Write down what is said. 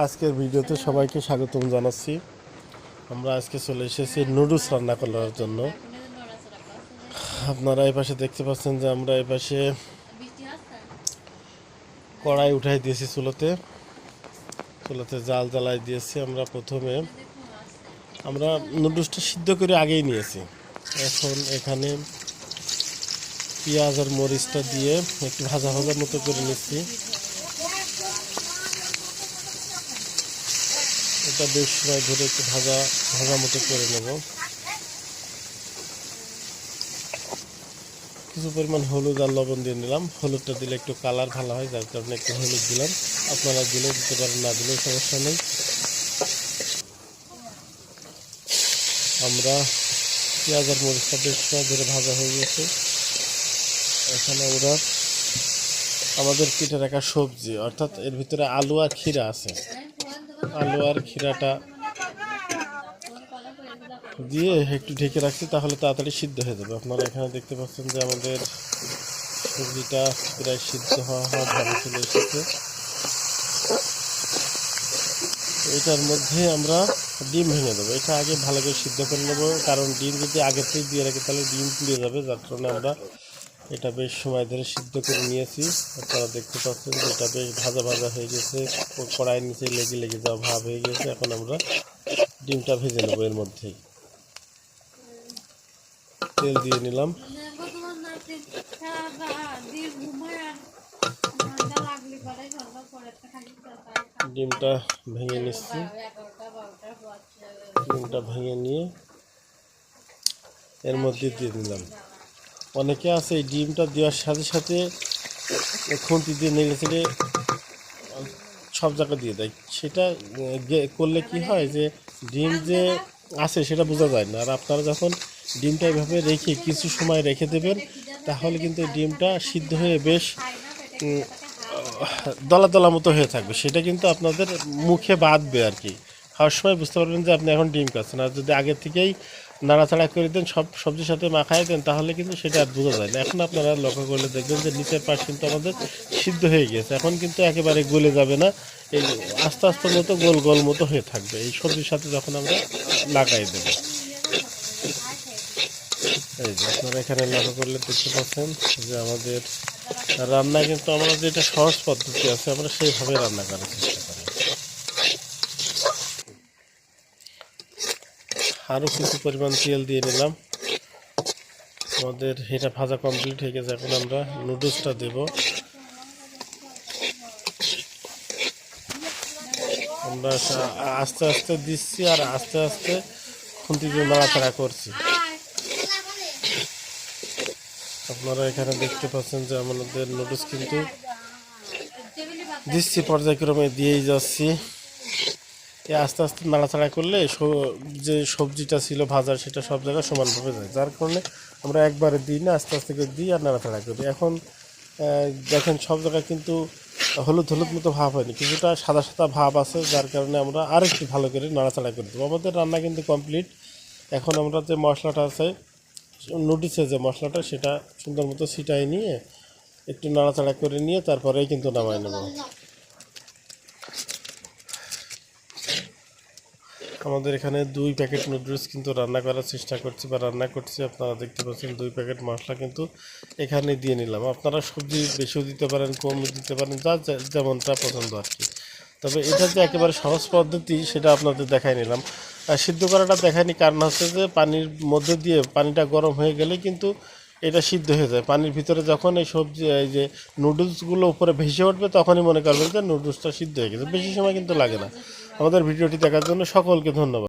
আজকের ভিডিওতে সবাইকে স্বাগতম জানাচ্ছি। আমরা আজকে চলে এসেছি নুডলস রান্না করার জন্য। আপনারা এই পাশে দেখতে পাচ্ছেন যে আমরা এই পাশে কড়াই উঠাই দিয়েছি চুলোতে জাল জ্বালাই দিয়েছি। আমরা নুডলসটা সিদ্ধ করে আগেই নিয়েছি। এখন এখানে পেঁয়াজ আর মরিচটা দিয়ে একটু ভাজা ভাজার মতো করে নিচ্ছি। এটা বেশ সময় ধরে একটু ভাজা মতো করে নেব। কিছু পরিমাণ হলুদ আর লবণ দিয়ে নিলাম। হলুদটা দিলে একটু কালার ভালো হয়, যার কারণে একটু হলুদ দিলাম। আপনারা দিলেও দিতে পারেন, না দিলেও সমস্যা নেই। আমরা পেঁয়াজ আর মরিচটা বেশ সময় ধরে ভাজা হয়ে গেছে। এখানে আমরা আমাদের কেটে রাখা সবজি, অর্থাৎ এর ভিতরে আলু আর ক্ষীরা আছে, আলু আর ক্ষীরাটা দিয়ে একটু ঢেকে রাখছি, তাহলে তাড়াতাড়ি সিদ্ধ হয়ে যাবে। আপনারা এখানে দেখতে পাচ্ছেন যে আমাদের সবজিটা প্রায় সিদ্ধ হওয়া ভালো চলে এসেছে। এটার মধ্যে আমরা ডিম ভেঙে দেবো। এটা আগে ভালো করে সিদ্ধ করে নেবো, কারণ ডিম যদি আগের থেকে দিয়ে রাখি তাহলে ডিম পুড়ে যাবে, যার কারণে আমরা এটা বেশ সময় ধরে সিদ্ধ করে নিয়েছি। আপনারা দেখতে পাচ্ছেন যে এটা বেশ ভাজা হয়ে গেছে, কড়াইয়ের নিচে লেগে যাওয়া ভাব হয়ে গেছে। এখন আমরা ডিমটা ভেজে নেবো। এর মধ্যেই তেল দিয়ে নিলাম। ডিমটা ভেঙে নিচ্ছি। ডিমটা ভেঙে নিয়ে এর মধ্যে দিয়ে দিলাম। অনেকে আছে এই ডিমটা দেওয়ার সাথে সাথে খুন্তি দিয়ে নেড়ে চেড়ে সব জায়গা দিয়ে দেয়। সেটা করলে কি হয় যে ডিম যে আছে সেটা বোঝা যায় না। আর আপনারা যখন ডিমটা এইভাবে রেখে কিছু সময় রেখে দেবেন, তাহলে কিন্তু ডিমটা সিদ্ধ হয়ে বেশ দলা দলা মতো হয়ে থাকবে। সেটা কিন্তু আপনাদের মুখে বাঁধবে আর কি। খাওয়ার সময় বুঝতে পারবেন যে আপনি এখন ডিম খাচ্ছেন। আর যদি আগে থেকেই নাড়াচাড়া করে দেন, সব সবজির সাথে মাখায় দেন, তাহলে কিন্তু সেটা আর বোঝা যায় না। এখন আপনারা লক্ষ্য করলে দেখবেন যে নিচের পাশ কিন্তু আমাদের সিদ্ধ হয়ে গেছে। এখন কিন্তু একেবারে গলে যাবে না, এই আস্তে আস্তে মতো গোল মতো হয়ে থাকবে এই সবজির সাথে যখন আমরা লাগাই দেবো। এই যে আপনারা এখানে লক্ষ্য করলে দেখতে পাচ্ছেন যে আমাদের রান্নায় কিন্তু আমরা যেটা সহজ পদ্ধতি আছে, আমরা সেইভাবে রান্না করার চেষ্টা করি। আরও কিছু পরিমাণ তেল দিয়ে নিলাম। আমাদের এটা ভাজা কমপ্লিট হয়ে গেছে। এখন আমরা নুডলসটা দেব। আমরা আস্তে আস্তে দিচ্ছি আর আস্তে আস্তে খুন্তি দিয়ে নাড়াচাড়া করছি। আপনারা এখানে দেখতে পাচ্ছেন যে আমাদের নুডলস কিন্তু দিচ্ছি, পর্যায়ক্রমে দিয়েই যাচ্ছি। আস্তে আস্তে নাড়াচাড়া করলে যে সবজিটা ছিল ভাজার, সেটা সব জায়গায় সমানভাবে যায়, যার কারণে আমরা একবারে দিই না, আস্তে আস্তে করে দিই আর নাড়াচাড়া করি। এখন দেখেন সব জায়গায় কিন্তু হলুদ মতো ভাব হয়নি, কিছুটা সাদা ভাব আছে, যার কারণে আমরা আরেকটু ভালো করে নাড়াচাড়া করে দেবো। আমাদের রান্না কিন্তু কমপ্লিট। এখন আমরা যে মশলাটা আছে, নুডলসের যে মশলাটা, সেটা সুন্দর মতো ছিটাই নিয়ে একটু নাড়াচাড়া করে নিয়ে তারপরেই কিন্তু নামাই নেব। আমাদের এখানে 2 প্যাকেট নুডলস কিন্তু রান্না করার চেষ্টা করছি বা রান্না করছি। আপনারা দেখতে পাচ্ছেন 2 প্যাকেট মশলা কিন্তু এখানে দিয়ে নিলাম। আপনারা সবজি বেশিও দিতে পারেন, কমও দিতে পারেন, যা যেমনটা পছন্দ আর কি। তবে এটা যে একেবারে সহজ পদ্ধতি সেটা আপনাদের দেখাই নিলাম। সিদ্ধ করাটা দেখায়নি, কারণ হচ্ছে যে পানির মধ্যে দিয়ে পানিটা গরম হয়ে গেলে কিন্তু এটা সিদ্ধ হয়ে যায়। পানির ভিতরে যখন এই সবজি, এই যে নুডলসগুলো উপরে ভেসে উঠবে, তখনই মনে করবেন যে নুডলসটা সিদ্ধ হয়ে গেছে। বেশি সময় কিন্তু লাগে না। আমাদের ভিডিওটি দেখার জন্য সকলকে ধন্যবাদ।